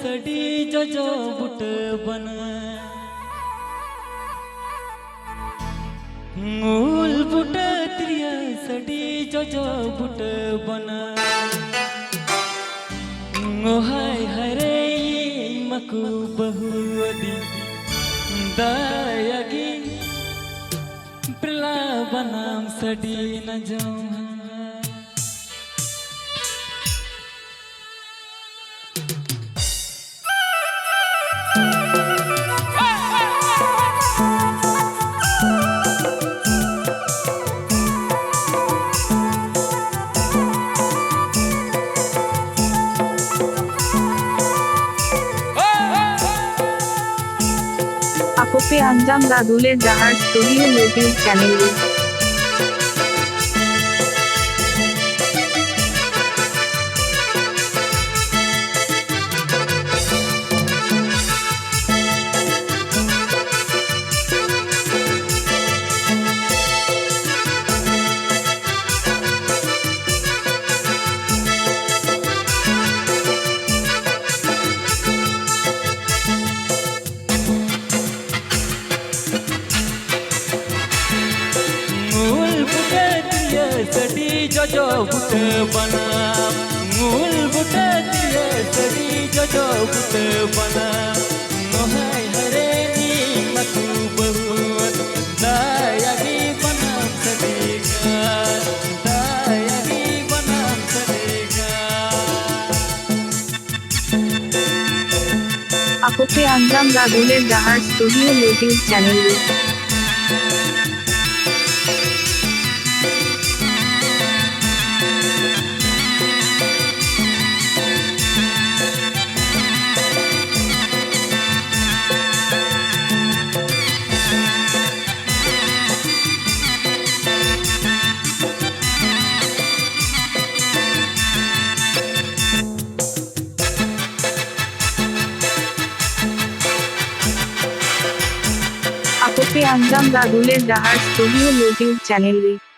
सड़ी जो जो बुट बन मूल बुट त्रिया सड़ी जो जो बुट बन हाय हरे मकु बहुदी दयागी प्रला बनाम सड़ी न जाऊं Ako pe Anjam Raduler Jahar Studio YouTube channel. सड़ी जो जो बुट बना मूल बुट दिए सड़ी जो जो बुट बना हाय हरे नी मकु बहुवत दयागी बनाम सड़ेगा दयागी बनाम सड़ेगा Ako pe Anjam Raduler Jahar Studio YouTube channel. Ako pe Anjam Raduler Jahar Studio YouTube channel.